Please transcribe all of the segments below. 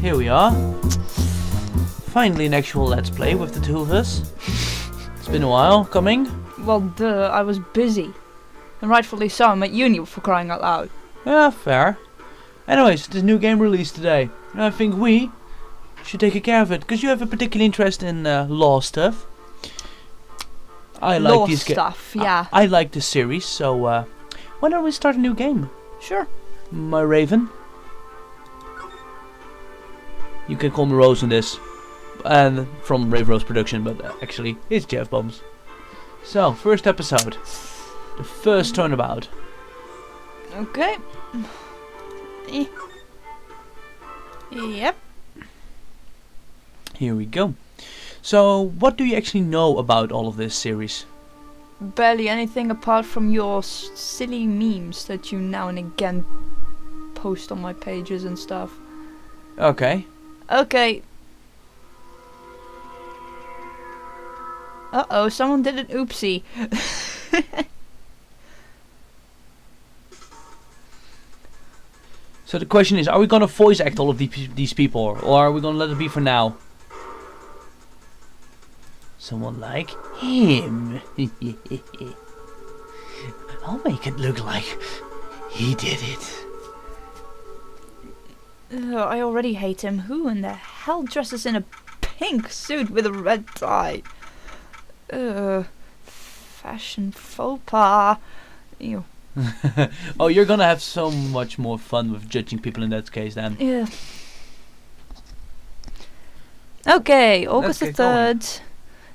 here we are. Finally an actual Let's Play with the two of us. It's been a while coming. Well, duh, I was busy. And rightfully so, I'm at uni for crying out loud. Yeah, fair. Anyways, there's a new game released today. And I think we should take care of it, because you have a particular interest in law stuff. I like Law these stuff, yeah. I like this series, so why don't we start a new game? Sure. My Raven. You can call me Rose in this. And from Rave Rose Production, but actually it's Jeff Bombs. So, first episode. The first turnabout. Okay. Yep. Here we go. So, what do you actually know about all of this series? Barely anything apart from your silly memes that you now and again post on my pages and stuff. Okay. Okay. Uh-oh, someone did an oopsie. So the question is, are we gonna voice act all of these people, or are we gonna let it be for now? Someone like him. I'll make it look like he did it. I already hate him. Who in the hell dresses in a pink suit with a red tie? Fashion faux pas. Ew. Oh, you're gonna have so much more fun with judging people in that case then. Yeah. Okay, August the 3rd,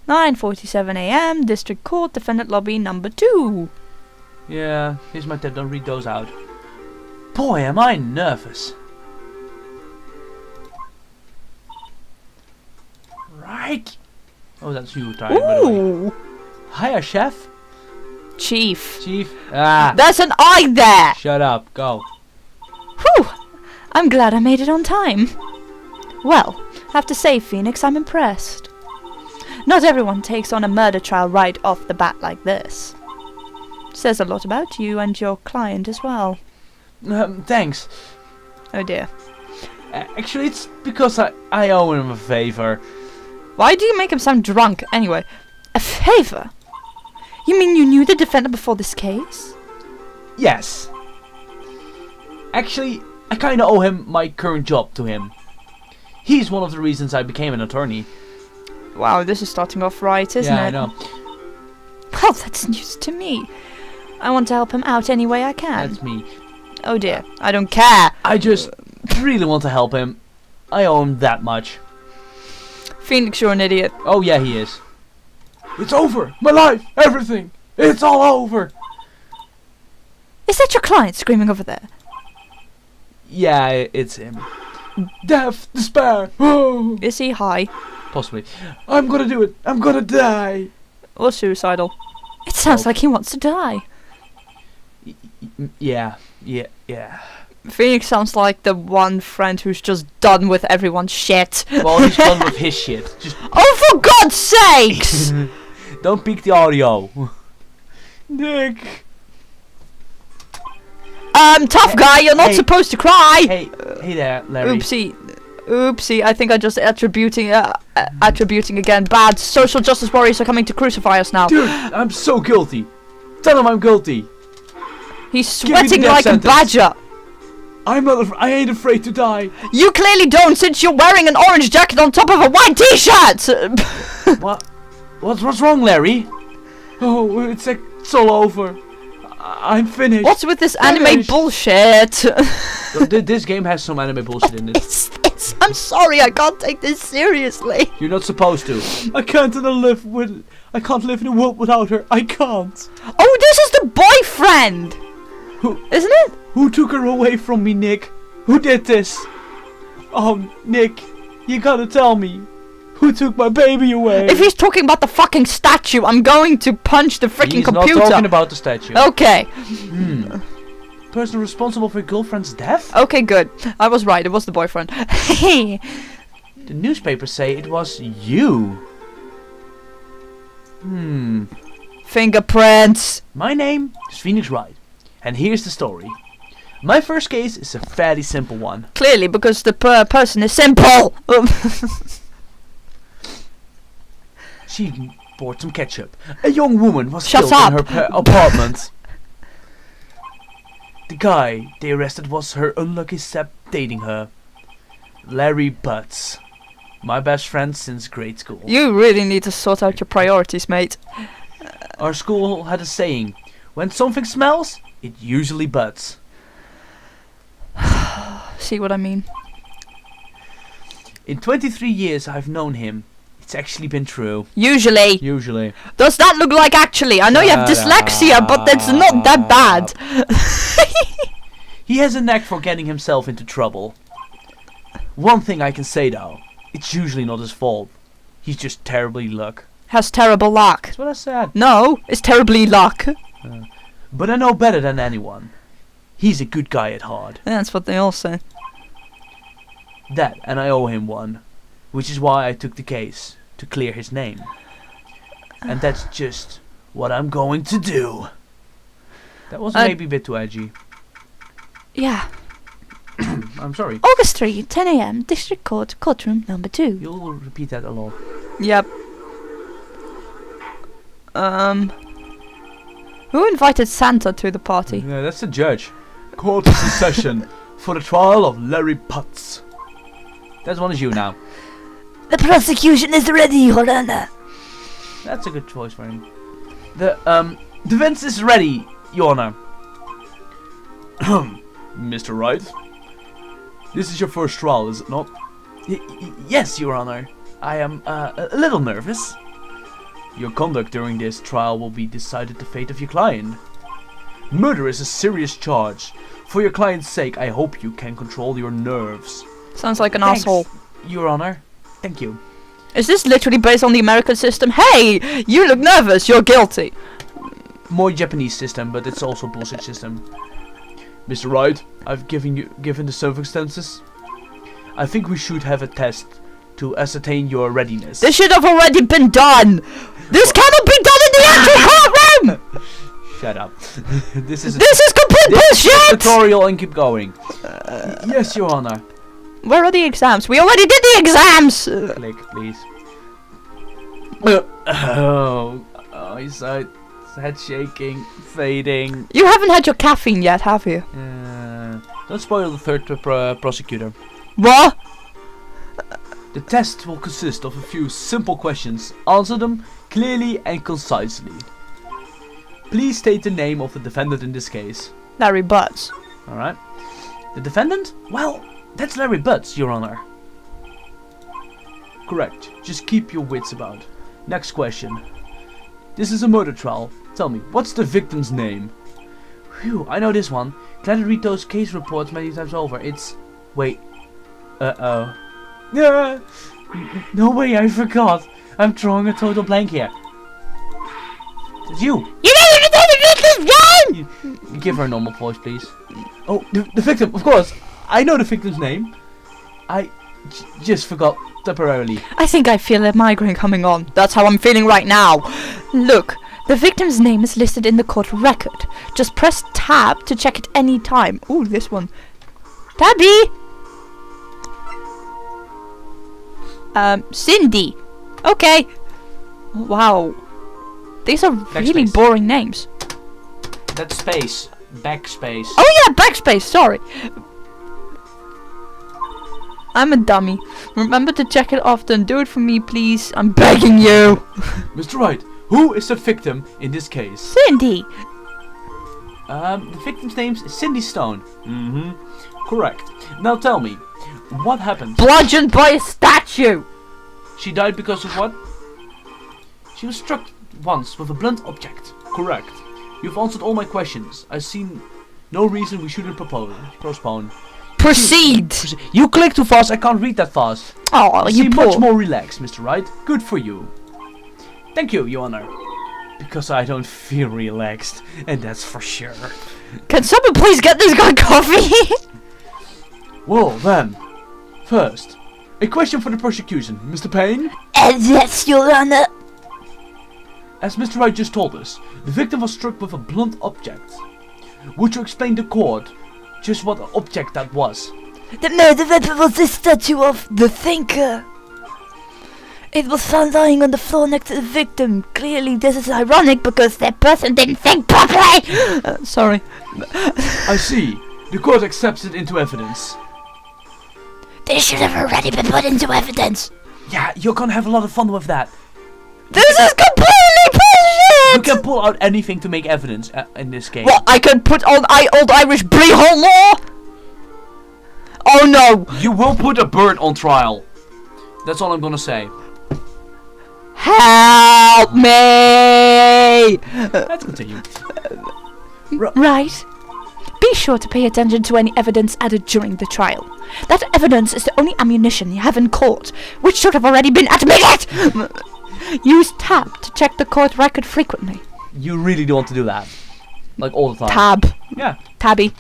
9:47 a.m. District Court, Defendant Lobby number 2. Yeah, here's my tip, don't read those out. Boy, am I nervous. Right. Oh, that's you, Ty, by the way. Ooh, Hiya, chef. Chief. Chief. Ah. There's an eye there! Shut up. Go. Whew! I'm glad I made it on time. Well, I have to say, Phoenix, I'm impressed. Not everyone takes on a murder trial right off the bat like this. Says a lot about you and your client as well. Thanks. Oh dear. Actually, it's because I owe him a favor. Why do you make him sound drunk, anyway? A favor? You mean you knew the defendant before this case? Yes. Actually, I kinda owe him my current job to him. He's one of the reasons I became an attorney. Wow, this is starting off right, isn't it? Yeah, I know. Well, that's news to me. I want to help him out any way I can. That's me. Oh dear, I don't care. I just really want to help him. I owe him that much. Phoenix, you're an idiot. Oh yeah, he is. It's over! My life! Everything! It's all over! Is that your client screaming over there? Yeah, it's him. Death! Despair! Oh. Is he high? Possibly. I'm gonna do it! I'm gonna die! Or suicidal? It sounds like he wants to die. Yeah. Phoenix sounds like the one friend who's just done with everyone's shit. Well, he's done with his shit. Just oh, for God's sakes! don't peek the audio. Nick! Tough guy, you're not supposed to cry! Hey there, Larry. Oopsie, I think I just attributing again. Bad. Social justice warriors are coming to crucify us now. Dude, I'm so guilty. Tell him I'm guilty. He's sweating like a badger. I ain't afraid to die. You clearly don't, since you're wearing an orange jacket on top of a white t-shirt! What? What's wrong, Larry? Oh, it's all over. I'm finished. What's with this anime bullshit? This game has some anime bullshit in it. I'm sorry, I can't take this seriously. You're not supposed to. I can't live in a world without her. I can't. Oh, this is the boyfriend! Isn't it? Who took her away from me, Nick? Who did this? Oh, Nick, you gotta tell me. Who took my baby away? If he's talking about the fucking statue, I'm going to punch the freaking computer. He's not talking about the statue. Okay. Person responsible for your girlfriend's death? Okay, good. I was right, it was the boyfriend. The newspapers say it was you. Fingerprints. My name is Phoenix Wright, and here's the story. My first case is a fairly simple one. Clearly, because the person is simple. She bought some ketchup. A young woman was Shut killed up. in her apartment. The guy they arrested was her unlucky step dating her. Larry Butts. My best friend since grade school. You really need to sort out your priorities, mate. Our school had a saying, when something smells, it usually butts. See what I mean? In 23 years I've known him. It's actually been true. Usually. Usually. Does that look like actually? I know you have dyslexia, but that's not that bad. He has a knack for getting himself into trouble. One thing I can say though, it's usually not his fault. He's just terribly luck. Has terrible luck. That's what I said. No, it's terribly luck. But I know better than anyone. He's a good guy at heart. That's what they all say. That, and I owe him one. Which is why I took the case, to clear his name. And that's just what I'm going to do. That was maybe a bit too edgy. Yeah. I'm sorry. August 3, 10 a.m. District Court, courtroom number 2. You'll repeat that a lot. Yep. Who invited Santa to the party? Yeah, that's the judge. Court is in session for the trial of Larry Butts. That one is you now. The prosecution is ready, Your Honor. That's a good choice for him. The defense is ready, Your Honor. Mr. Wright, this is your first trial, is it not? Yes, Your Honor. I am a little nervous. Your conduct during this trial will be decided the fate of your client. Murder is a serious charge. For your client's sake, I hope you can control your nerves. Sounds like an Thanks, asshole. Your Honor. Thank you. Is this literally based on the American system? Hey, you look nervous. You're guilty. More Japanese system, but it's also bullshit system. Mr. Wright, I've given the circumstances. I think we should have a test to ascertain your readiness. This should have already been done. This cannot be done in the actual courtroom. Shut up. This is complete bullshit. tutorial and keep going. Yes, Your Honor. Where are the exams? We already did the exams. Click, please. His head shaking, fading. You haven't had your caffeine yet, have you? Don't spoil the third prosecutor. What? The test will consist of a few simple questions. Answer them clearly and concisely. Please state the name of the defendant in this case. Larry Butts. Alright. The defendant? Well, that's Larry Butts, Your Honor. Correct. Just keep your wits about. Next question. This is a murder trial. Tell me, what's the victim's name? Phew, I know this one. Glad to read those case reports many times over. It's... Wait. Uh-oh. Yeah. No way, I forgot. I'm drawing a total blank here. It's you. You didn't even the victim's name! Give her a normal voice, please. Oh, the victim, of course. I know the victim's name. I just forgot temporarily. I think I feel a migraine coming on. That's how I'm feeling right now. Look, the victim's name is listed in the court record. Just press tab to check it any time. Ooh, this one. Tabby! Cindy. Okay. Wow. These are really Backspace. boring names. That's space. Backspace. Oh yeah, backspace, sorry. I'm a dummy. Remember to check it often. Do it for me, please. I'm begging you. Mr. Wright, who is the victim in this case? Cindy. The victim's name is Cindy Stone. Correct. Now tell me, what happened? Bludgeoned by a statue. She died because of what? She was struck once with a blunt object. Correct. You've answered all my questions. I see no reason we shouldn't postpone. Proceed. You click too fast. I can't read that fast. Oh, You you seem much poor. more relaxed, Mr. Wright. Good for you. Thank you, Your Honor. Because I don't feel relaxed, and that's for sure. Can someone please get this guy coffee? Well, then, first, a question for the prosecution, Mr. Payne. Yes, Your Honor. As Mr. Wright just told us, the victim was struck with a blunt object. Would you explain to court just what object that was. The murder weapon was the statue of the Thinker. It was found lying on the floor next to the victim. Clearly this is ironic because that person didn't think properly. Sorry. I see. The court accepts it into evidence. They should have already been put into evidence. Yeah, you're gonna have a lot of fun with that. This is completely bullshit! You can pull out anything to make evidence in this game. What, I can put on old Irish breehole law? Oh no! You will put a bird on trial. That's all I'm gonna say. Help me! Let's continue. Right. Be sure to pay attention to any evidence added during the trial. That evidence is the only ammunition you have in court, which should have already been admitted! Use tab to check the court record frequently. You really do want to do that. Like all the time. Tab. Yeah. Tabby.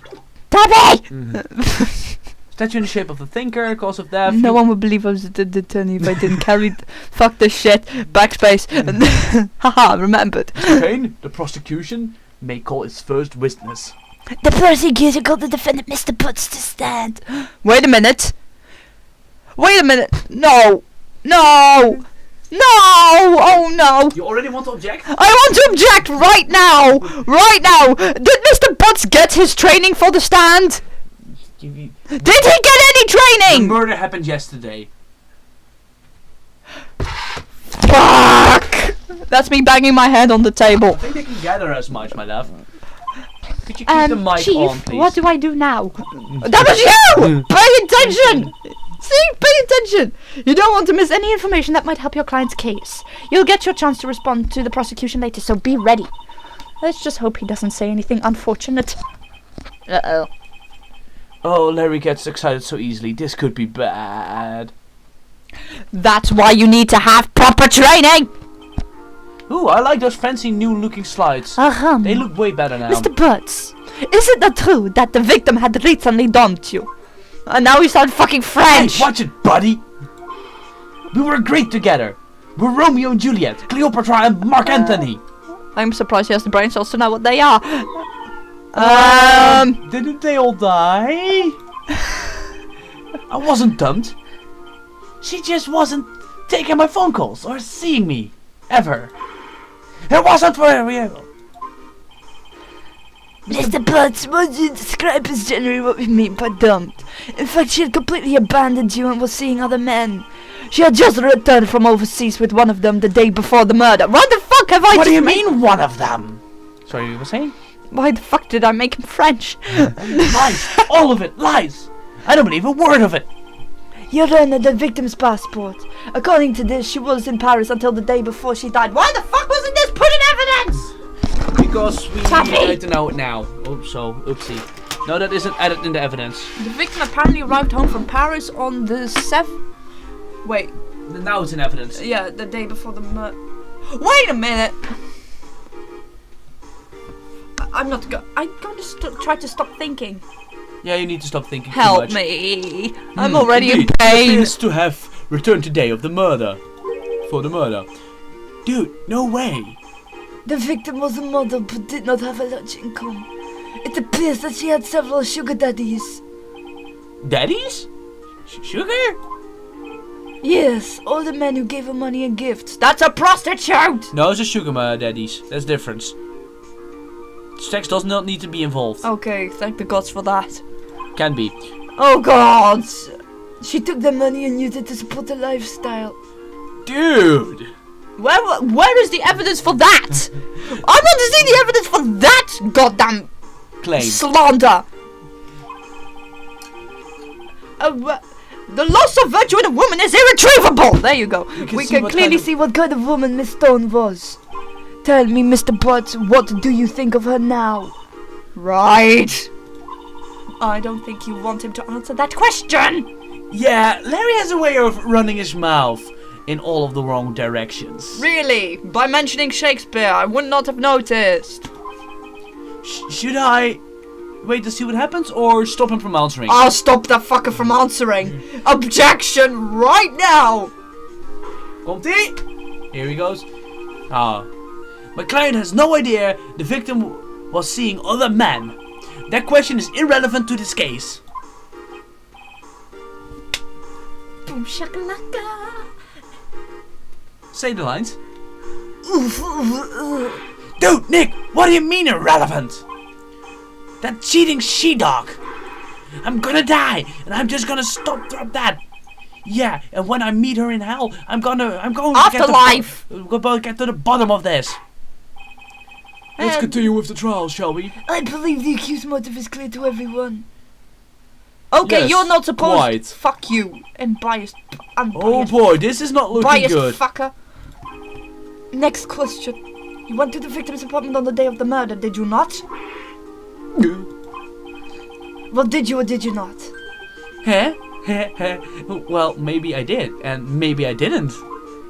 Tabby! Statue in the shape of the Thinker, cause of death. No one would believe I was the attorney if I didn't carry... Fuck this shit. Backspace. Haha, remembered. Pain, the prosecution may call its first witness. The prosecutor called the defendant Mr. Butts to stand. Wait a minute. Wait a minute. No. No. No! Oh no! You already want to object? I want to object right now! Right now! Did Mr. Butts get his training for the stand? Did he get any training? The murder happened yesterday. Fuck! That's me banging my head on the table. I think they can gather as much, my love. Could you keep the mic Chief, on, please? what do I do now? That was you! Pay attention! See, pay attention! You don't want to miss any information that might help your client's case. You'll get your chance to respond to the prosecution later, so be ready. Let's just hope he doesn't say anything unfortunate. Uh-oh. Oh, Larry gets excited so easily. This could be bad. That's why you need to have proper training! Ooh, I like those fancy new looking slides. They look way better now. Mr. Butts, is it not true that the victim had recently dumped you? And now you sound fucking French! Hey, watch it, buddy! We were great together. We're Romeo and Juliet, Cleopatra and Mark Antony. I'm surprised he has the brain cells to know what they are. Didn't they all die? I wasn't dumped. She just wasn't taking my phone calls or seeing me. Ever. It wasn't for real. Mr. Butts, would you describe as generally what we mean by dumped? In fact, she had completely abandoned you and was seeing other men. She had just returned from overseas with one of them the day before the murder. What the fuck have I What do you mean, one of them? Sorry, you were saying? Why the fuck did I make him French? Lies! All of it! Lies! I don't believe a word of it! Your Honor, the victim's passport. According to this, she was in Paris until the day before she died. Why the fuck wasn't this put in evidence? Because we need to know it now. Oh, so, oopsie. No, that isn't added in the evidence. The victim apparently arrived home from Paris on the 7th... Wait. Now it's in evidence. Yeah, the day before the murder. Wait a minute! I'm not I'm going to try to stop thinking. Yeah, you need to stop thinking Help too much. me! I'm already in Indeed, pain! He appears to have returned today of the murder. For the murder. Dude, no way! The victim was a model but did not have a large income. It appears that she had several sugar daddies. Daddies? Sugar? Yes, all the men who gave her money and gifts. That's a prostitute! No, it's a sugar daddies. There's difference. Sex does not need to be involved. Okay, thank the gods for that. Can be. Oh god! She took the money and used it to support a lifestyle. Dude! Where is the evidence for that? I want to see the evidence for that goddamn Claim. slander. The loss of virtue in a woman is irretrievable. There you go. We can clearly see what kind of woman Miss Stone was. Tell me, Mr. Butts, what do you think of her now? Right. I don't think you want him to answer that question. Yeah, Larry has a way of running his mouth in all of the wrong directions. Really? By mentioning Shakespeare, I would not have noticed. Should I wait to see what happens or stop him from answering? I'll stop that fucker from answering. Objection right now. Komt-ie? Here he goes. My client has no idea the victim was seeing other men. That question is irrelevant to this case. Boom shakalaka. Say the lines. Dude, Nick, what do you mean irrelevant? That cheating she-dog. I'm gonna die, and I'm just gonna drop that. Yeah, and when I meet her in hell, I'm going to Afterlife. get to the bottom of this. Let's continue with the trial, shall we? I believe the accused motive is clear to everyone. Okay, Yes, you're not supposed. quite. Fuck you, unbiased. Oh boy, this is not looking biased good. fucker. Next question. You went to the victim's apartment on the day of the murder, did you not? Well, did you or did you not? Huh? Well, maybe I did, and maybe I didn't.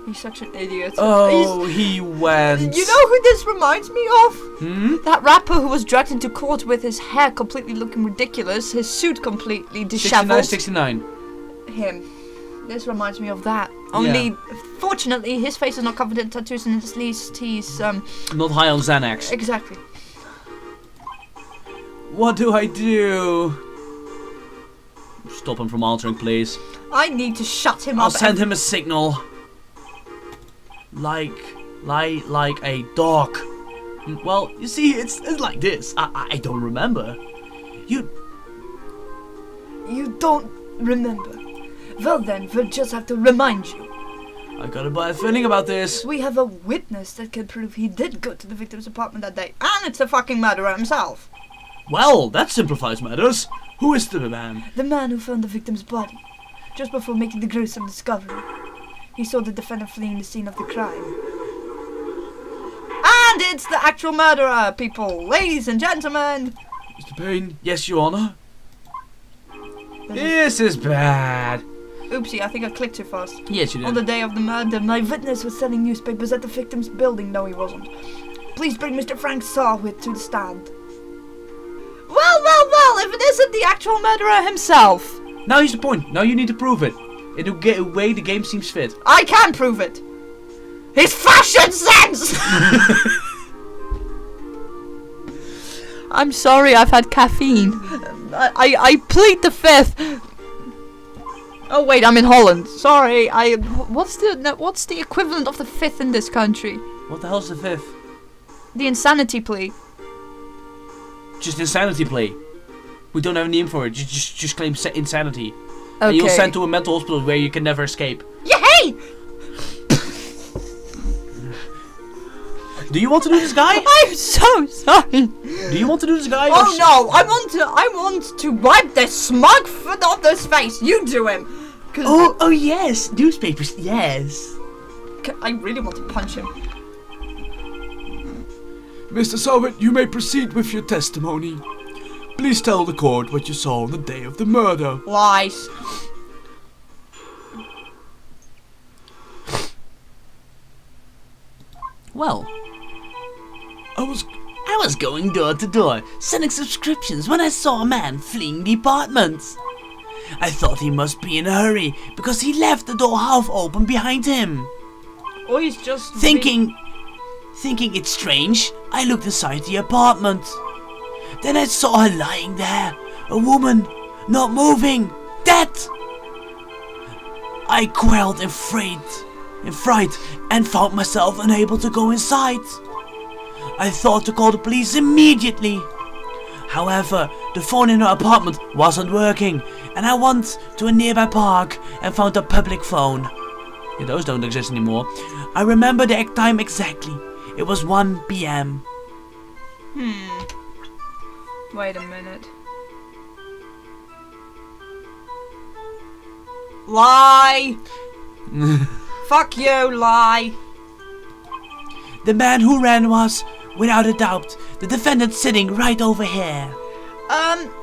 He's such an idiot. Oh, he went. You know who this reminds me of? Hmm? That rapper who was dragged into court with his hair completely looking ridiculous, his suit completely disheveled. 69. Him. This reminds me of that. Only, fortunately, his face is not covered in tattoos, and at least he's Not high on Xanax. exactly. What do I do? Stop him from answering, please. I need to shut him I'll up. send him a signal. Like a dog. Well, you see, it's like this. I don't remember. You don't remember. Well then, we'll just have to remind you. I got a bad feeling about this. We have a witness that can prove he did go to the victim's apartment that day, and it's the fucking murderer himself. Well, that simplifies matters. Who is the man? The man who found the victim's body, just before making the gruesome discovery. He saw the defendant fleeing the scene of the crime. And it's the actual murderer, people! Ladies and gentlemen! Mr. Payne? Yes, Your Honor. This is bad. Oopsie, I think I clicked too fast. Yes, you On did. the day of the murder, my witness was selling newspapers at the victim's building. No, he wasn't. Please bring Mr. Frank Sarwit to the stand. Well, if it isn't the actual murderer himself. Now here's the point. Now you need to prove it. In a way the game seems fit. I can prove it. His fashion sense! I'm sorry, I've had caffeine. I plead the fifth. Oh wait, I'm in Holland. Sorry, what's the equivalent of the fifth in this country? What the hell's the fifth? The insanity plea. Just insanity plea. We don't have a name for it. Just claim insanity. Okay. And you'll sent to a mental hospital where you can never escape. Yay! Do you want to do this guy? I'm so sorry. Do you want to do this guy? Oh no, I want to wipe the smug foot off his face. You do him. Oh yes, newspapers, yes. I really want to punch him. Mr. Sarwit, you may proceed with your testimony. Please tell the court what you saw on the day of the murder. Lies. Well, I was going door to door, selling subscriptions when I saw a man fleeing the apartment. I thought he must be in a hurry because he left the door half open behind him. Or he's just Thinking it's strange, I looked inside the apartment. Then I saw her lying there, a woman, not moving, dead. I quailed in fright and found myself unable to go inside. I thought to call the police immediately. However, the phone in her apartment wasn't working, and I went to a nearby park and found a public phone. Yeah, those don't exist anymore. I remember the time exactly. It was 1 p.m. Wait a minute. Lie! Fuck you, lie! The man who ran was, without a doubt, the defendant sitting right over here.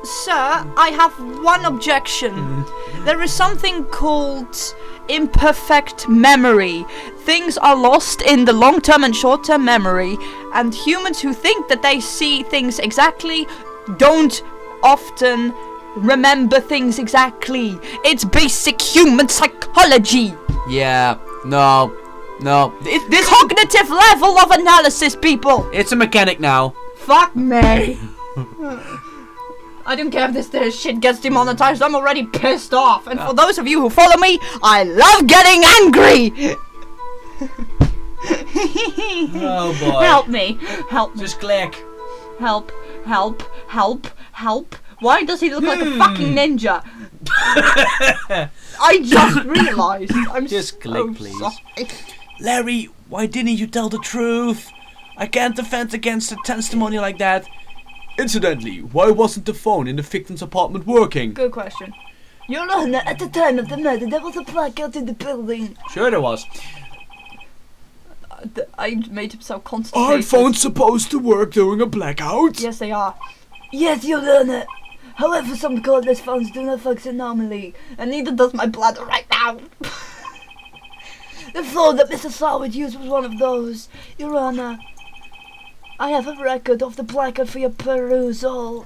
Sir, I have one objection. There is something called imperfect memory. Things are lost in the long-term and short-term memory, and humans who think that they see things exactly don't often remember things exactly. It's basic human psychology. Yeah, no. This cognitive level of analysis, people. It's a mechanic now. Fuck me. I don't care if this shit gets demonetized. I'm already pissed off. And for those of you who follow me, I love getting angry. Oh boy. Help me. Help me. Just click. Help. Help. Help. Help. Why does he look like a fucking ninja? I just realized. I'm Just click, so please. sorry. Larry, why didn't you tell the truth? I can't defend against a testimony like that. Incidentally, why wasn't the phone in the victim's apartment working? Good question. Your Honor, at the time of the murder, there was a blackout in the building. Sure there was. I made him so constipated. Aren't phones supposed to work during a blackout? Yes, they are. Yes, Your Honor. However, some cordless phones do not function normally. And neither does my bladder right now. The phone that Mr. Sarwood used was one of those. Your Honor, I have a record of the blackout for your perusal.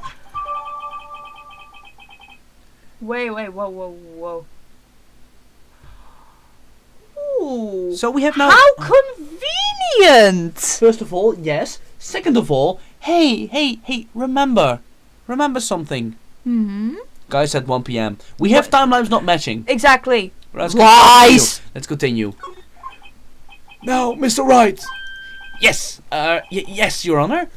Wait, whoa. Ooh. So we have now... How convenient! First of all, yes. Second of all, hey, remember something. Mm-hmm. Guys, at 1 p.m. We have timelines not matching. Exactly. Let's Lies! Let's continue. Now, Mr. Wright, Yes, yes, Your Honor.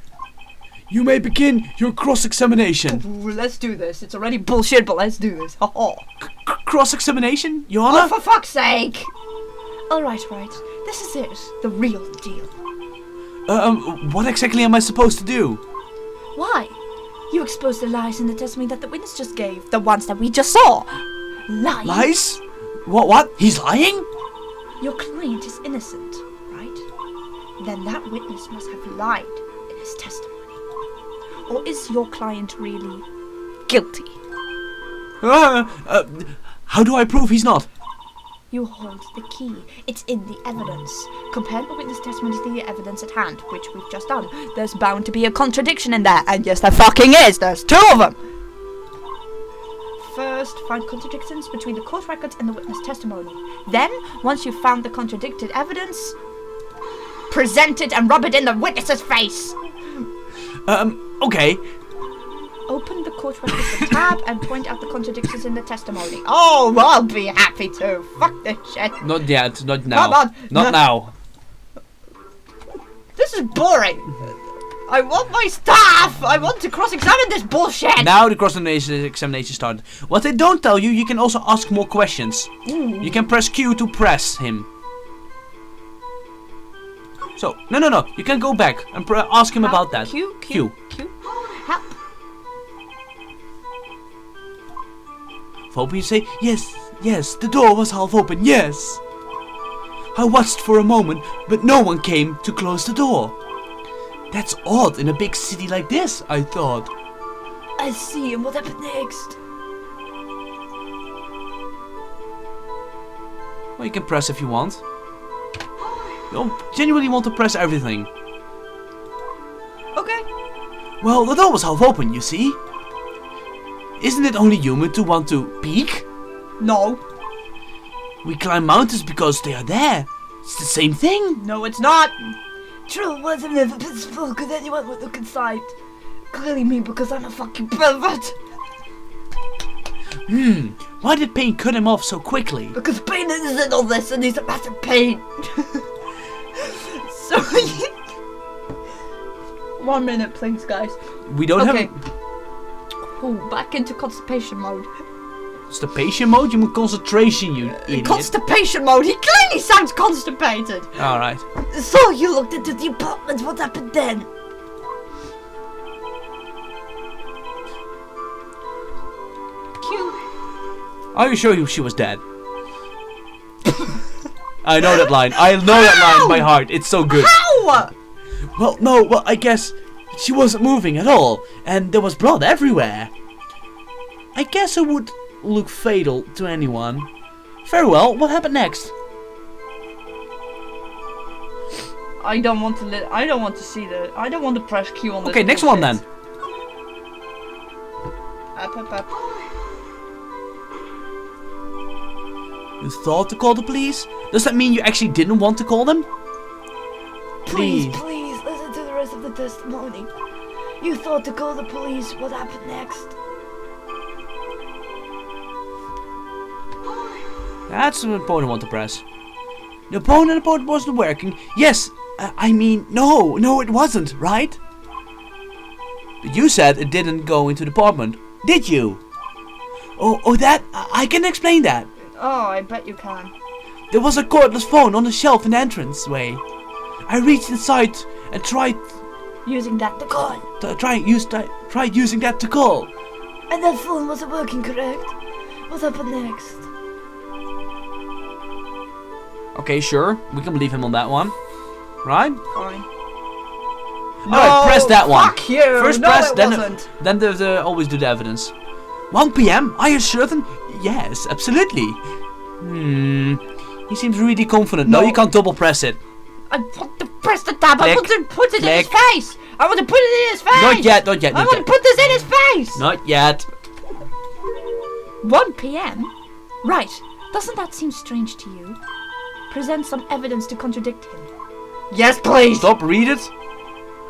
you may begin your cross-examination. Ooh, let's do this. It's already bullshit, but let's do this. Oh, Cross-examination, Your Honor? for fuck's sake! Alright, right. This is it. The real deal. What exactly am I supposed to do? Why? You exposed the lies in the testimony that the witness just gave. The ones that we just saw. Lies? Lies? What? He's lying? Your client is innocent, right? Then that witness must have lied in his testimony. Or is your client really guilty? How do I prove he's not? You hold the key. It's in the evidence. Compare the witness testimony to the evidence at hand, which we've just done. There's bound to be a contradiction in there, and yes, there fucking is. There's 2 of them. First, find contradictions between the court records and the witness testimony. Then, once you've found the contradicted evidence, present it and rub it in the witness's face. Okay. Open the court records tab and point out the contradictions in the testimony. Oh, I'll be happy to. Fuck this shit. Not yet, not now. Come on. Not now. This is boring. I want my staff. I want to cross-examine this bullshit. Now the cross-examination started. What they don't tell you, you can also ask more questions. You can press Q to press him. So, no. You can go back and ask him about that. Q. Help. Open, you say, yes, the door was half open, yes. I watched for a moment, but no one came to close the door. That's odd in a big city like this, I thought. I see, and what happened next? Well, you can press if you want. You don't genuinely want to press everything. Okay. Well, the door was half open, you see. Isn't it only human to want to peek? No. We climb mountains because they are there. It's the same thing. No, it's not. True words have never been spoken. Anyone would look inside. Clearly me, because I'm a fucking pervert. Why did Payne cut him off so quickly? Because Payne is in all this, and he's a massive pain. So, 1 minute, please, guys. We don't Okay. have Ooh, back into constipation mode. constipation mode. You mean concentration, you idiot. Constipation mode. He clearly sounds constipated. All right. So you looked into the apartment. What happened then? Q. Are you sure she was dead? I know that line. I know that line by heart. It's so good. How? Well, no. Well, I guess she wasn't moving at all, and there was blood everywhere. I guess it would look fatal to anyone. Very well. What happened next? I don't want to. I don't want to see the. I don't want to press Q on this. Okay, next one then. Up. You thought to call the police? Does that mean you actually didn't want to call them? Please, listen to the rest of the testimony. You thought to call the police. What happened next? That's an important one to press. The opponent wasn't working. Yes, I mean, no, it wasn't, right? But you said it didn't go into the apartment. Did you? Oh, that, I can explain that. Oh, I bet you can. There was a cordless phone on the shelf in the entranceway. I reached inside and tried Using that to call. tried using that to call. And that phone wasn't working, correct? What happened next? Okay, sure. We can believe him on that one. Right? Fine. Alright, press that one. Fuck you! First no, press, it then wasn't. then always do the evidence. 1 p.m. Are you certain? Yes, absolutely. He seems really confident. No, you can't double press it. I want to press the tab. I Click. want to put it in his Click. face. I want to put it in his face. Not yet, not yet, I not want yet. to put this in his face. Not yet. 1 p.m. Right. Doesn't that seem strange to you? Present some evidence to contradict him. Yes, please. Stop, read it.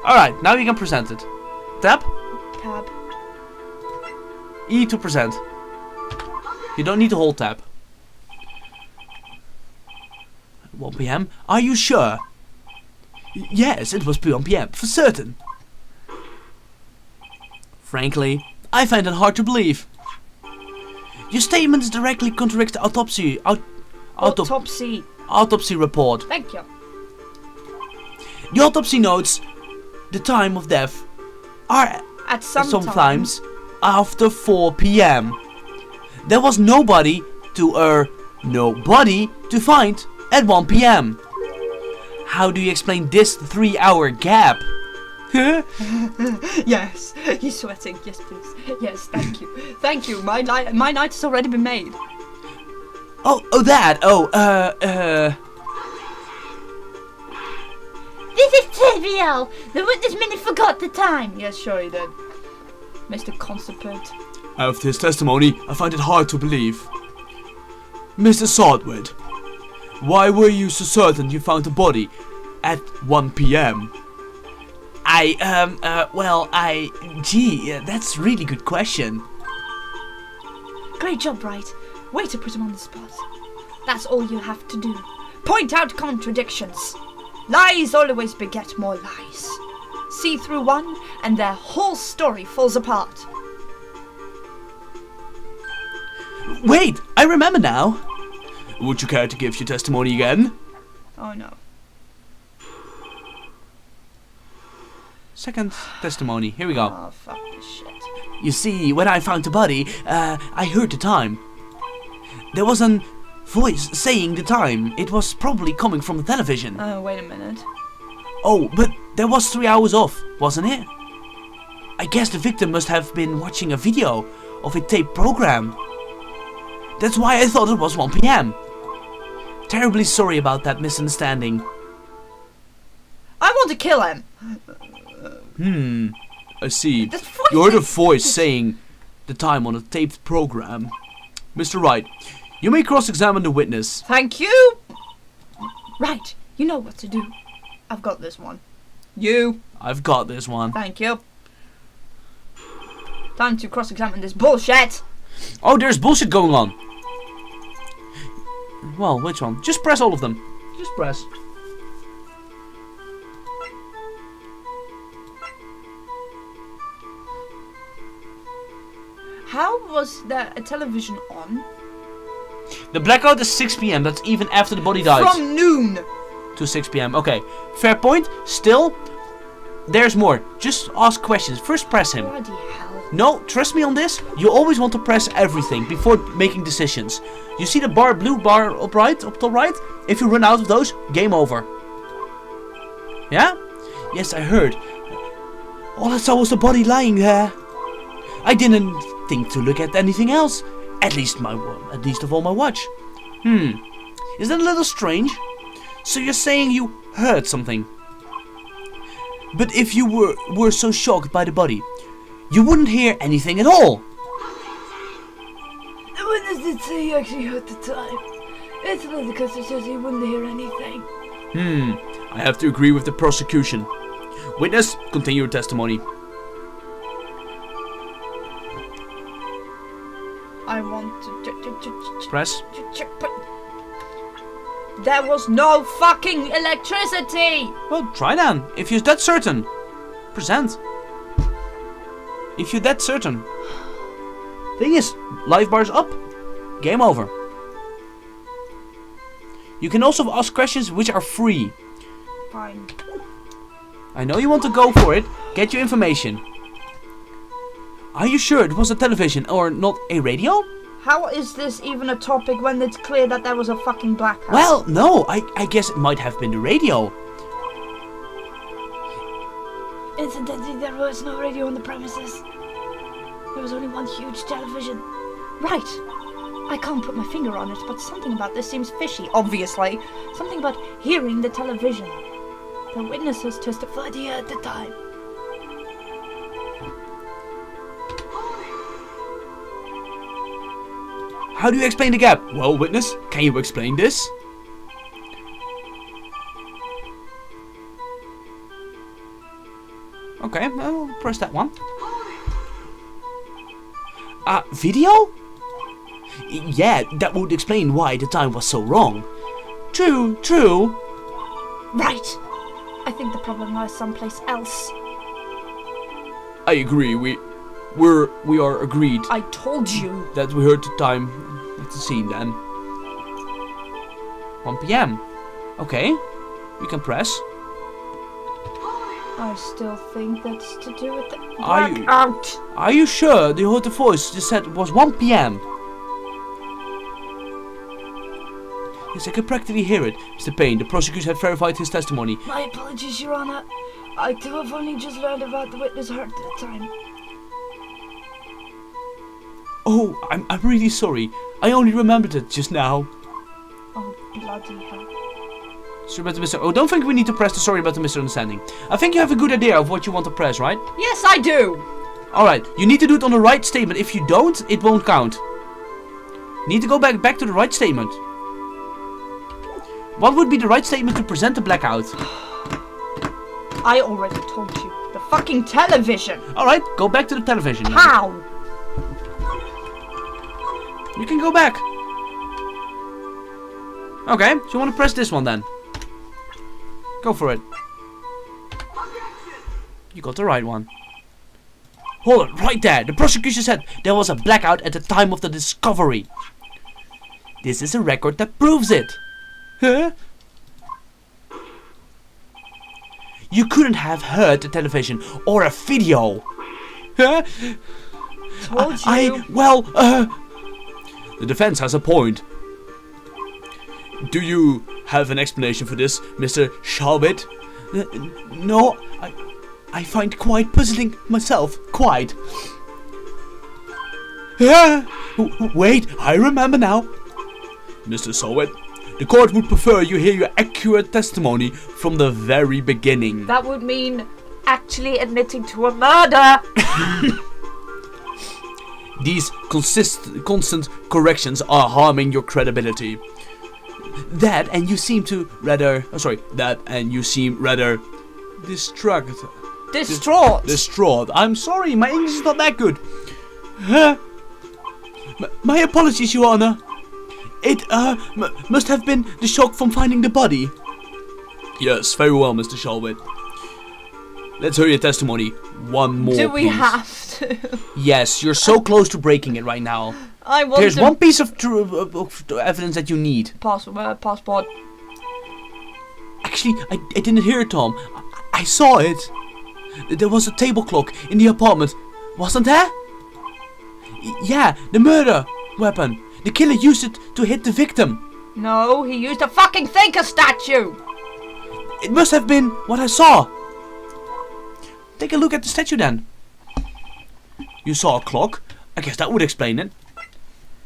Alright, now you can present it. Tap. Tab. E to present. You don't need to hold tab. 1 p.m. Are you sure? Yes, it was 1 p.m. for certain. Frankly, I find it hard to believe. Your statements directly contradict the autopsy Autopsy. report. Thank you. The autopsy notes the time of death are At some sometimes after 4 p.m. There was nobody to find at 1 p.m. How do you explain this 3-hour gap? Huh? Yes, he's sweating. Yes, please. Yes, thank you. Thank you. My night has already been made. This is trivial! The witness minute forgot the time! Yes, sure he did. Mr. Constipate. After his testimony, I find it hard to believe. Mr. Sodwood, why were you so certain you found the body at 1 p.m.? That's a really good question. Great job, Wright. Way to put him on the spot. That's all you have to do. Point out contradictions. Lies always beget more lies. See through one, and their whole story falls apart. Wait, I remember now. Would you care to give your testimony again? Oh no. Second testimony. Here we go. Oh, fuck this shit. You see, when I found the body, I heard the time. There was a voice saying the time. It was probably coming from the television. Wait a minute. Oh, but there was 3 hours off, wasn't it? I guess the victim must have been watching a video of a tape program. That's why I thought it was 1 p.m. Terribly sorry about that misunderstanding. I want to kill him. I see. This voice You heard a is- voice saying the time on a taped program. Mr. Wright, you may cross-examine the witness. Thank you. Right, you know what to do. I've got this one. You. I've got this one. Thank you. Time to cross-examine this bullshit. Oh, there's bullshit going on. Well, which one? Just press all of them. Just press. How was there a television on? The blackout is 6 p.m. That's even after the body dies. From noon. To 6 p.m. Okay, fair point. Still, there's more. Just ask questions. First, press him. Bloody hell. No, trust me on this. You always want to press everything before making decisions. You see the blue bar up top right? If you run out of those, game over. Yeah? Yes, I heard. All I saw was the body lying there. I didn't think to look at anything else. At least of all my watch. Is that a little strange? So you're saying you heard something? But if you were so shocked by the body, you wouldn't hear anything at all. The witness did say he actually heard the time. It's not because he says he wouldn't hear anything. I have to agree with the prosecution. Witness, continue your testimony. I want to Press. but there was no fucking electricity. Well, try then. If you're that certain. Present. If you're that certain. Thing is, life bar's up. Game over. You can also ask questions which are free. Fine. I know you want to go for it. Get your information. Are you sure it was a television or not a radio? How is this even a topic when it's clear that there was a fucking blackout? Well, no. I guess it might have been the radio. Incidentally, there was no radio on the premises. There was only one huge television. Right. I can't put my finger on it, but something about this seems fishy, obviously. Something about hearing the television. The witnesses testified Idea at the time. How do you explain the gap? Well, witness, can you explain this? Okay, I'll press that one. Video? Yeah, that would explain why the time was so wrong. True, true. Right. I think the problem lies someplace else. I agree, we are agreed I told you. that we heard the time at the scene then. 1 PM. Okay, you can press. I still think that's to do with the Are you- blackout. Are you sure you heard the voice just said it was 1 PM? Yes, I can practically hear it. Mr. Payne, the prosecutor had verified his testimony. My apologies, Your Honor. I too have only just learned about the witness hurt at the time. Oh, I'm really sorry. I only remembered it just now. Oh, bloody hell. Sorry about the Mr. Oh, don't think we need to press the sorry about the misunderstanding. I think you have a good idea of what you want to press, right? Yes, I do. Alright, you need to do it on the right statement. If you don't, it won't count. You need to go back to the right statement. What would be the right statement to present the blackout? I already told you. The fucking television. Alright, go back to the television. then. How? You can go back. Okay, so you want to press this one then? Go for it. You got the right one. Hold it, right there. The prosecution said there was a blackout at the time of the discovery. This is a record that proves it. Huh? You couldn't have heard the television or a video. Huh? Told you. The defense has a point. Do you have an explanation for this, Mr. Shalbit? No, I find quite puzzling myself. Quite. Wait, I remember now. Mr. Shalbit, the court would prefer you hear your accurate testimony from the very beginning. That would mean actually admitting to a murder. These constant corrections are harming your credibility. That and you seem rather distraught. Distraught. I'm sorry, my English is not that good. My apologies, Your Honor. It must have been the shock from finding the body. Yes, very well, Mr. Shalbit. Let's hear your testimony. One more. Do we please. have to? Yes, you're so close to breaking it right now. I want There's to. one piece of evidence that you need. Passport. Actually, I didn't hear it, Tom. I saw it. There was a table clock in the apartment. Wasn't there? Yeah, the murder weapon. The killer used it to hit the victim. No, he used a fucking thinker statue. It must have been what I saw. Take a look at the statue then. You saw a clock. I guess that would explain it.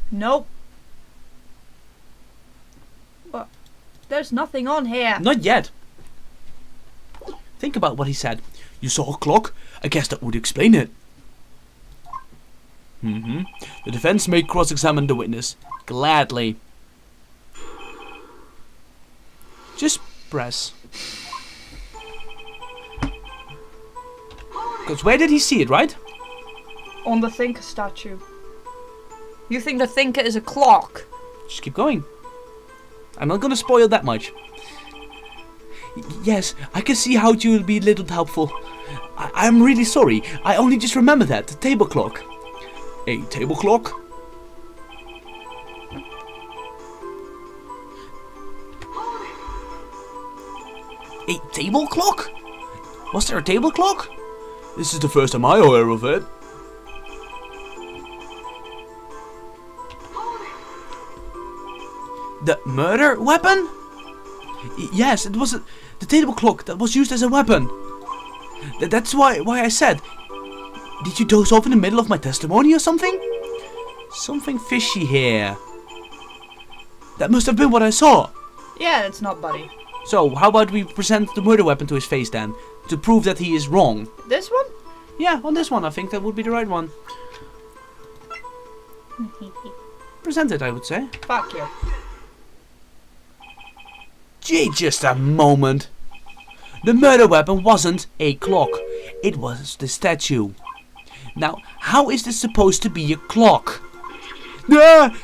Nope. But there's nothing on here. Not yet. Think about what he said. You saw a clock? I guess that would explain it. The defense may cross-examine the witness. Gladly. Just press. Because where did he see it, right? On the thinker statue. You think the thinker is a clock? Just keep going. I'm not gonna spoil that much. Yes, I can see how you will be a little helpful. I'm really sorry. I only just remembered that. The table clock. A table clock? A table clock? Was there a table clock? This is the first time I'm aware of it. The murder weapon? Yes, it was the table clock that was used as a weapon. That's why I said. Did you doze off in the middle of my testimony or something? Something fishy here. That must have been what I saw. Yeah, it's not Buddy. So, how about we present the murder weapon to his face then? To prove that he is wrong. This one? Yeah, on this one I think that would be the right one. Present it, I would say. Fuck you. Gee, just a moment. The murder weapon wasn't a clock. It was the statue. Now, how is this supposed to be a clock? Ah!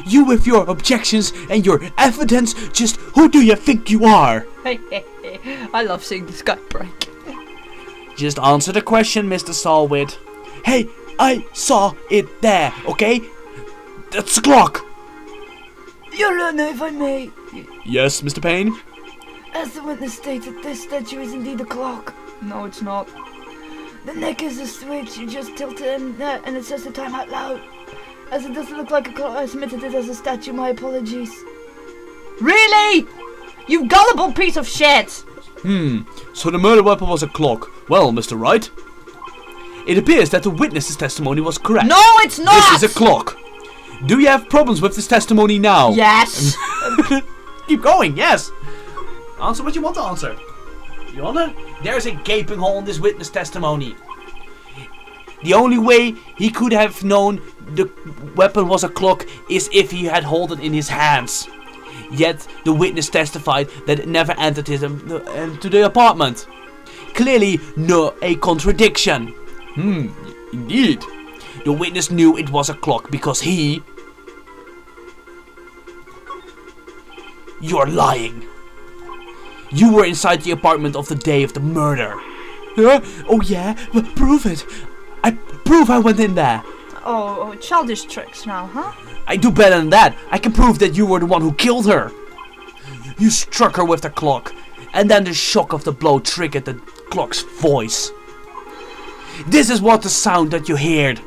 You with your objections and your evidence, just who do you think you are? I love seeing this guy break. Just answer the question, Mr. Salwit. Hey, I saw it there, okay? That's the clock. Your Honor, if I may, Yes, Mr. Payne? as the witness stated, this statue is indeed a clock. No, it's not. The neck is a switch, you just tilt it and it says the time out loud. As it doesn't look like a clock, I submitted it as a statue, my apologies. Really? You gullible piece of shit! So the murder weapon was a clock. Well, Mr. Wright, it appears that the witness's testimony was correct. No, it's not! This is a clock. Do you have problems with this testimony now? Yes! Keep going, yes. Answer what you want to answer. Your Honor, there's a gaping hole in this witness testimony. The only way he could have known the weapon was a clock is if he had held it in his hands. Yet the witness testified that it never entered to the apartment. Clearly, a contradiction. Indeed. The witness knew it was a clock because he... You're lying. You were inside the apartment of the day of the murder. Oh yeah? But prove it. Prove I went in there. Oh, childish tricks now, huh? I do better than that. I can prove that you were the one who killed her. You struck her with the clock, and then the shock of the blow triggered the clock's voice. This is what the sound that you heard.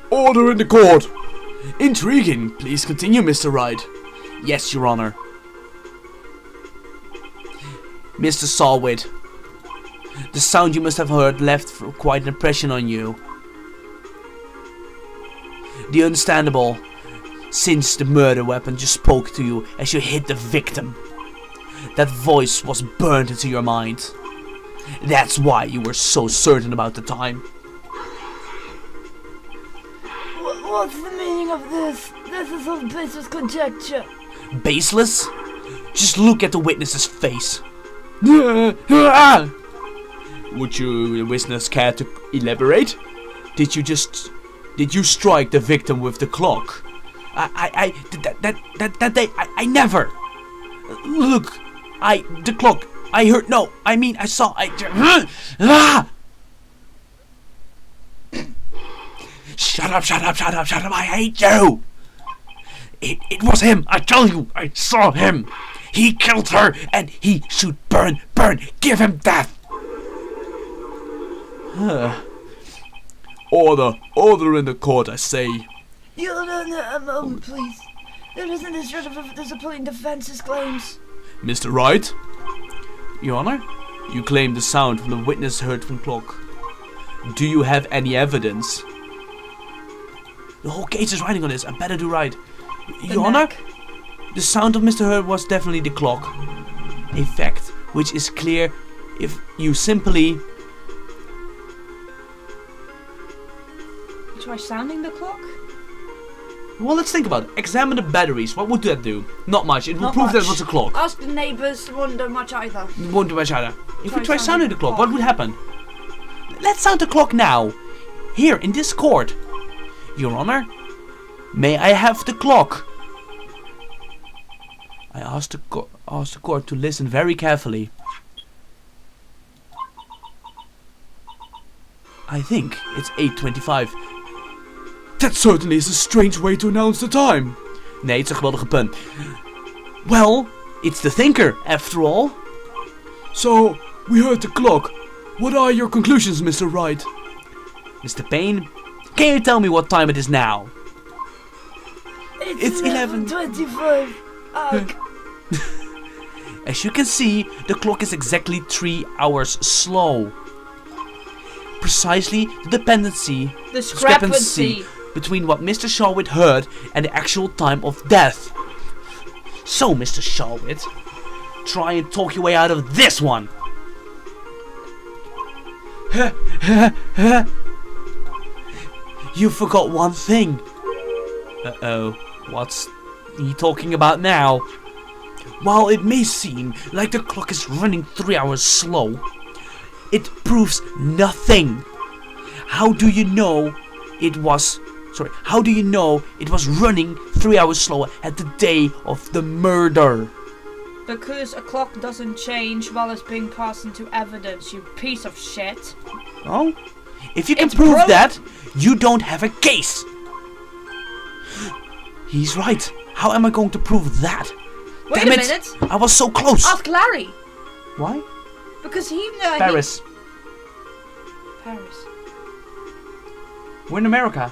Order in the court. Intriguing. Please continue, Mr. Wright. Yes, Your Honor. Mr. Salwit, the sound you must have heard left quite an impression on you. The understandable, since the murder weapon just spoke to you as you hit the victim. That voice was burned into your mind. That's why you were so certain about the time. What's the meaning of this? This is all baseless conjecture. Baseless? Just look at the witness's face. Would you, witness, care to elaborate? Did you strike the victim with the clock? I never. Look, the clock. I heard, no, I mean, I saw, Shut up, I hate you. It was him, I tell you, I saw him. He killed her, and he should burn, give him death. Order in the court, I say. Your Honor, a moment, please. There isn't a shred of disappointing defense's claims. Mr. Wright? Your Honor, you claim the sound from the witness heard from clock. Do you have any evidence? The whole case is riding on this. I better do right. Your Honor, the sound of Mr. Hurd was definitely the clock. A fact which is clear if you simply... Try sounding the clock? Well, let's think about it. Examine the batteries. What would that do? Not much. It will prove that it was a clock. Ask the neighbours, won't do much either. It won't do much either. If we try sounding the clock, what would happen? Let's sound the clock now. Here, in this court. Your Honor, may I have the clock? I asked the court to listen very carefully. I think it's 8:25. That certainly is a strange way to announce the time. Nee, het is een geweldige pun. Well, it's the thinker, after all. So, we heard the clock. What are your conclusions, Mr. Wright? Mr. Payne, can you tell me what time it is now? It's 11:25. Ugh. As you can see, the clock is exactly 3 hours slow. Precisely the discrepancy between what Mr. Shawwitt heard and the actual time of death. So, Mr. Shawwitt, try and talk your way out of this one. You forgot one thing. Uh-oh, what's he talking about now? While it may seem like the clock is running 3 hours slow, it proves nothing. How do you know it was running 3 hours slower at the day of the murder? Because a clock doesn't change while it's being passed into evidence, you piece of shit. Oh? If you can It's prove broke. that, you don't have a case. He's right. How am I going to prove that? Wait Damn a it! minute. I was so close. Ask Larry. Why? Because he Paris. Paris. We're in America.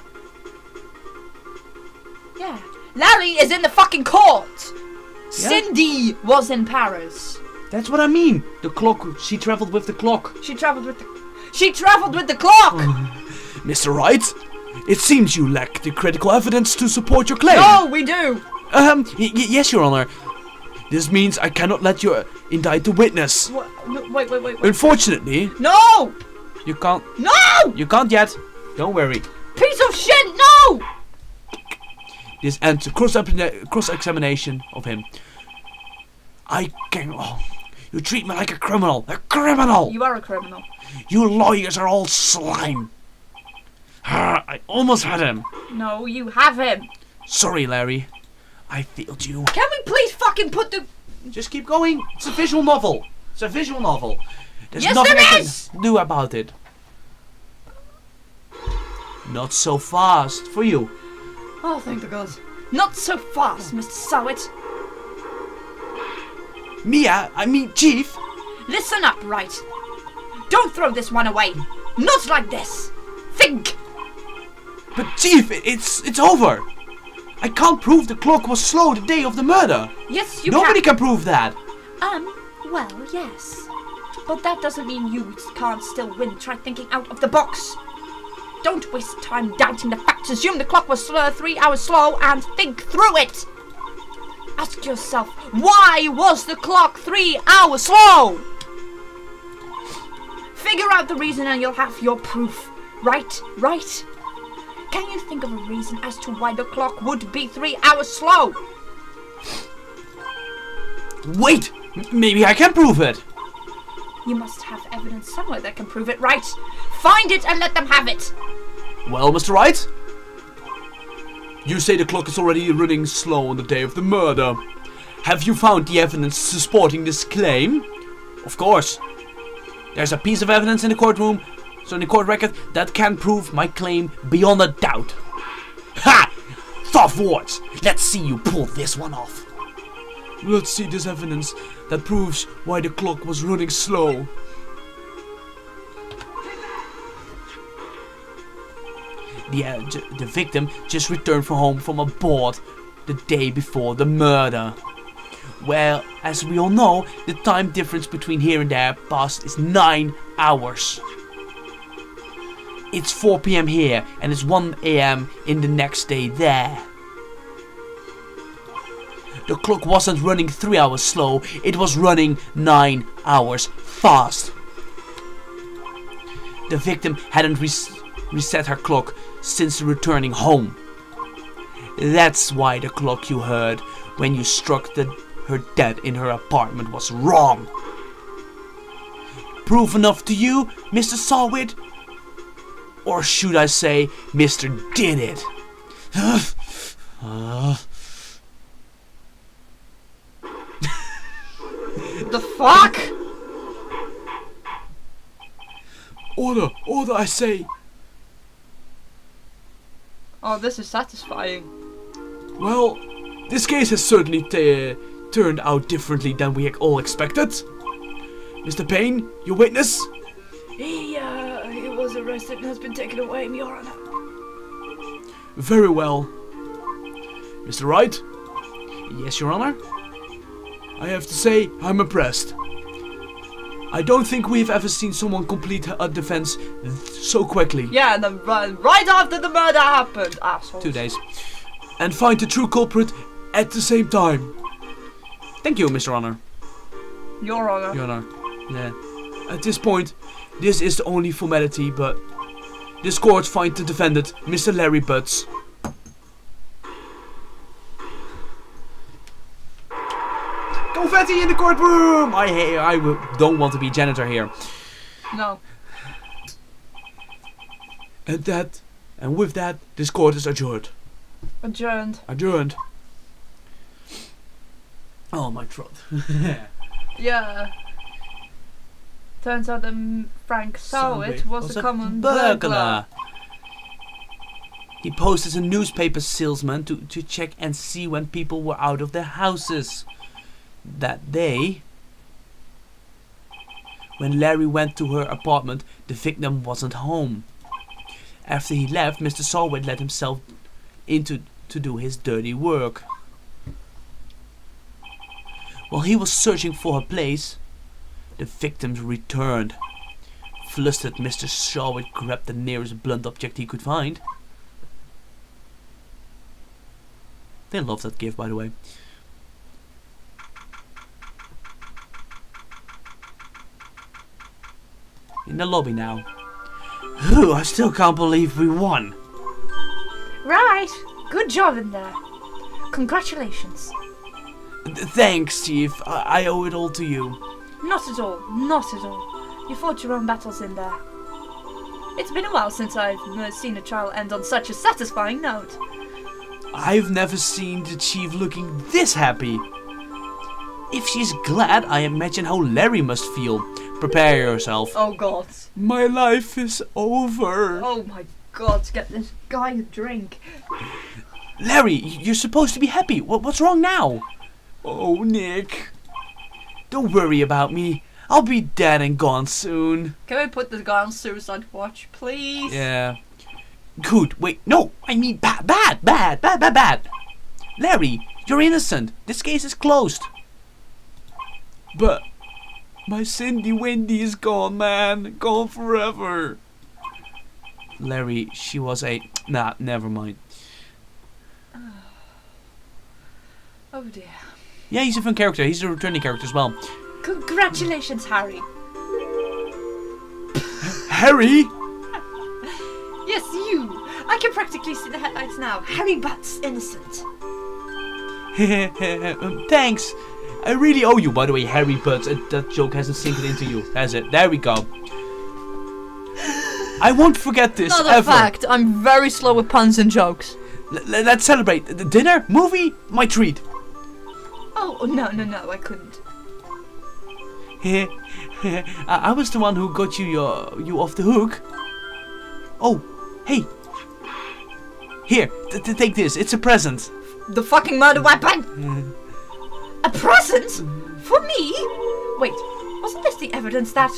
Yeah. Larry is in the fucking court. Yeah? Cindy was in Paris. That's what I mean. The clock. She traveled with the clock. She traveled with the clock. Mr. Wright, it seems you lack the critical evidence to support your claim. No, we do. Yes, Your Honor. This means I cannot let you indict the witness. Wait. Unfortunately, No! You can't. No! You can't yet. Don't worry. Piece of shit, no! this ends the cross-examination of him. I can. Oh, you treat me like a criminal. A criminal! You are a criminal. You lawyers are all slime. I almost had him. No, you have him. Sorry, Larry. I failed you. Can we please fucking put the... Just keep going. It's a visual novel. It's a visual novel. There's Yes, nothing there I is! can do about it. Not so fast for you. Oh, thank the gods. Not so fast, Mr. Sowett. Chief. Listen up, right? Don't throw this one away. Not like this. Think. But Chief, it's over. I can't prove the clock was slow the day of the murder. Yes, you Nobody can prove that. Well, yes. But that doesn't mean you can't still win. Try thinking out of the box. Don't waste time doubting the facts. Assume the clock was 3 hours slow and think through it. Ask yourself, why was the clock 3 hours slow? Figure out the reason and you'll have your proof. Right? Can you think of a reason as to why the clock would be 3 hours slow? Wait. Maybe I can prove it. You must have evidence somewhere that can prove it, right? Find it and let them have it. Well, Mr. Wright? You say the clock is already running slow on the day of the murder. Have you found the evidence supporting this claim? Of course. There's a piece of evidence in the courtroom, so in the court record, that can prove my claim beyond a doubt. Ha! Tough words. Let's see you pull this one off. Let's see this evidence that proves why the clock was running slow. The victim just returned from home from abroad the day before the murder. Well, as we all know, the time difference between here and there past is 9 hours. It's 4 p.m. here and it's 1 a.m. in the next day there. The clock wasn't running 3 hours slow, it was running 9 hours fast. The victim hadn't reset her clock since returning home. That's why the clock you heard when you struck her dead in her apartment was wrong. Proof enough to you, Mr. Sawwitt? Or should I say, Mr. Did It? The fuck? Order, I say. Oh, this is satisfying. Well, this case has certainly turned out differently than we all expected. Mr. Payne, your witness? He was arrested and has been taken away, Your Honor. Very well. Mr. Wright? Yes, Your Honor? I have to say, I'm impressed. I don't think we've ever seen someone complete a defense so quickly. Yeah, and then right after the murder happened, assholes. 2 days. And find the true culprit at the same time. Thank you, Mr. Honor. Your Honor. Your Honor. Yeah. At this point, this is the only formality, but this court finds the defendant, Mr. Larry Butts. Confetti in the courtroom! I don't want to be janitor here. No. And with that, this court is adjourned. Adjourned. Adjourned. Oh, my throat. Yeah. Turns out that Frank Sowit was a common burglar. He posed as a newspaper salesman to check and see when people were out of their houses. That day, when Larry went to her apartment, the victim wasn't home. After he left, Mr. Sowit let himself in to do his dirty work. While he was searching for her place, the victim returned. Flustered, Mr. Sowit grabbed the nearest blunt object he could find. They love that gift, by the way. In the lobby now. Ooh, I still can't believe we won. Right. Good job in there. Congratulations. Thanks, Chief. I owe it all to you. Not at all. Not at all. You fought your own battles in there. It's been a while since I've seen a trial end on such a satisfying note. I've never seen the Chief looking this happy. If she's glad, I imagine how Larry must feel. Prepare yourself. Oh god. My life is over. Oh my god, get this guy a drink. Larry, you're supposed to be happy. What's wrong now? Oh, Nick. Don't worry about me. I'll be dead and gone soon. Can we put this guy on suicide watch, please? Yeah. Good. Wait, no. I mean bad. Larry, you're innocent. This case is closed. But my Cindy Wendy is gone, man. Gone forever. Larry, she was a... Nah, never mind. Oh dear. Yeah, he's a fun character. He's a returning character as well. Congratulations, Harry. Harry? Yes, you. I can practically see the headlights now. Harry Butts, innocent. Thanks. I really owe you, by the way, Harry Butts. That joke hasn't sinking into you, has it? There we go. I won't forget this Not ever. a fact. I'm very slow with puns and jokes. Let's celebrate. The dinner, movie, my treat. Oh, no, I couldn't. I was the one who got you off the hook. Oh, hey. Here, take this. It's a present. The fucking murder weapon? A present? For me? Wait, wasn't this the evidence that...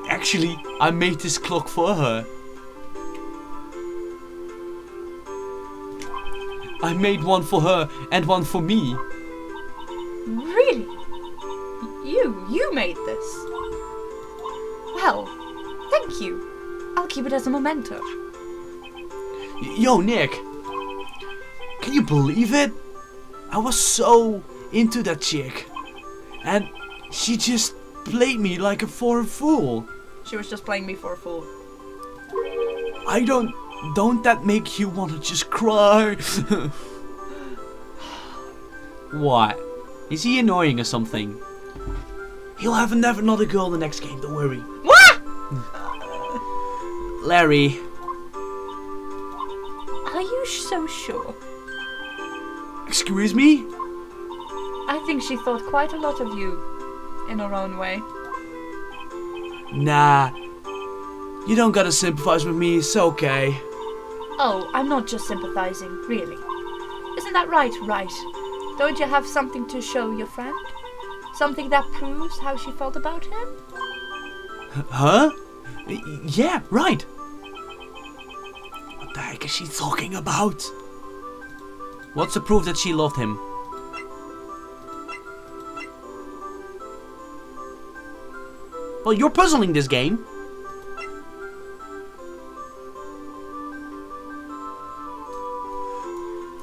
Actually, I made this clock for her. I made one for her and one for me. Really? You made this? Well, thank you. I'll keep it as a memento. Yo, Nick. Can you believe it? I was so into that chick. And she just played me like for a fool. She was just playing me for a fool. Don't that make you want to just cry? What? Is he annoying or something? He'll have another girl in the next game, don't worry. What? Larry. Are you so sure? Excuse me? I think she thought quite a lot of you, in her own way. Nah. You don't gotta sympathize with me, it's okay. Oh, I'm not just sympathizing, really. Isn't that right? Don't you have something to show your friend? Something that proves how she felt about him? Huh? Yeah, right. What the heck is she talking about? What's the proof that she loved him? Well, you're puzzling this game.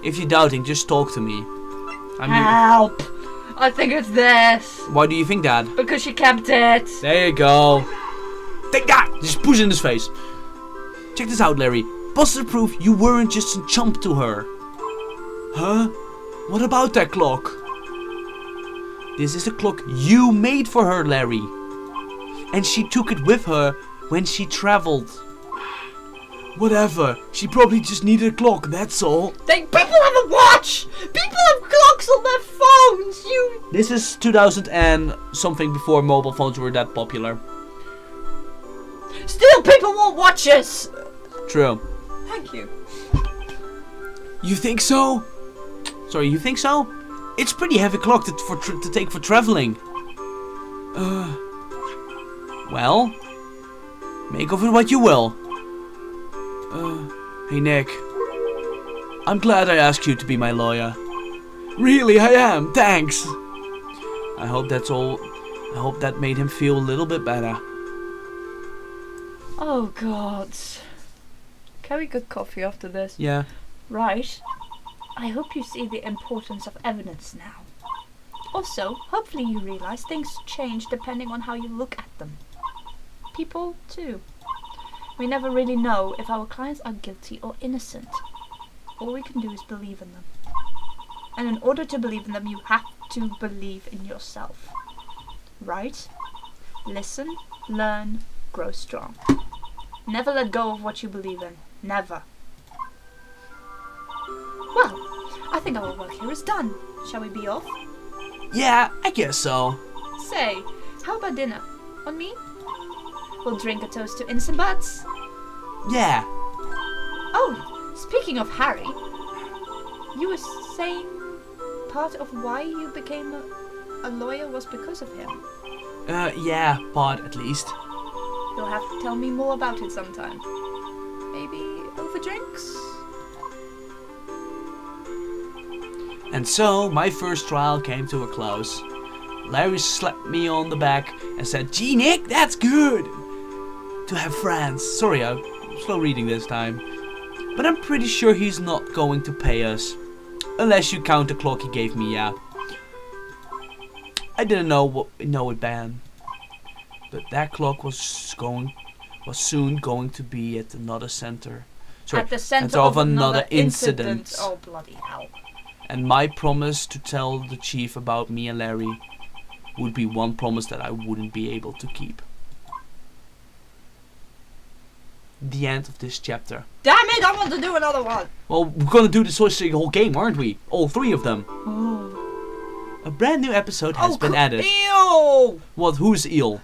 If you're doubting, just talk to me. Help! I think it's this. Why do you think that? Because she kept it. There you go. Take that! Just push it in his face. Check this out, Larry. Positive proof you weren't just a chump to her. Huh? What about that clock? This is a clock you made for her, Larry. And she took it with her when she traveled. Whatever. She probably just needed a clock, that's all. People have a watch! People have clocks on their phones! This is 2000 and something before mobile phones were that popular. Still, people want watches! True. Thank you. You think so? Sorry, you think so? It's pretty heavy clock to take for traveling. Well, make of it what you will. Hey Nick. I'm glad I asked you to be my lawyer. Really, I am. Thanks. I hope that's all. I hope that made him feel a little bit better. Oh God. Can we get coffee after this? Yeah. Right. I hope you see the importance of evidence now. Also, hopefully you realize things change depending on how you look at them. People, too. We never really know if our clients are guilty or innocent. All we can do is believe in them. And in order to believe in them, you have to believe in yourself. Right? Listen, learn, grow strong. Never let go of what you believe in. Never. Well, I think our work here is done. Shall we be off? Yeah, I guess so. Say, how about dinner? On me? We'll drink a toast to innocent butts. Yeah. Oh, speaking of Harry, you were saying part of why you became a lawyer was because of him. Yeah, part at least. You'll have to tell me more about it sometime. Maybe over drinks? And so, my first trial came to a close. Larry slapped me on the back and said, "Gee, Nick, that's good to have friends." Sorry, I'm slow reading this time. But I'm pretty sure he's not going to pay us. Unless you count the clock he gave me, yeah. I didn't know it then. But that clock was soon going to be at another center. Sorry, At the center of another incident. Oh, bloody hell. And my promise to tell the chief about me and Larry would be one promise that I wouldn't be able to keep. The end of this chapter. Damn it, I want to do another one! Well, we're gonna do this whole game, aren't we? All three of them. Oh. A brand new episode has been added. Ew! What? Who's eel?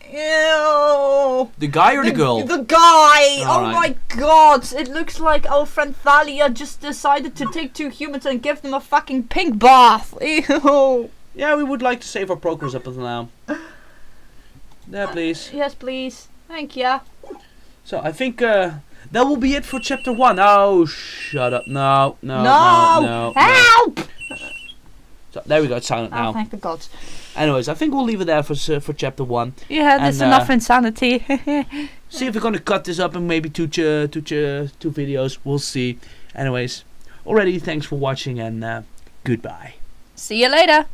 Ew! The guy or the girl? The guy! All Oh right. my god! It looks like our friend Thalia just decided to take two humans and give them a fucking pink bath! Ew! Yeah, we would like to save our progress up until now. There, please. Yes, please. Thank ya. So I think that will be it for chapter 1. Oh, shut up! No. Help! So there we go. It's silent Oh, now. thank the gods. Anyways, I think we'll leave it there for chapter 1. Yeah, there's And, enough insanity. See if we're gonna cut this up in maybe two videos. We'll see. Anyways, already thanks for watching and goodbye. See you later.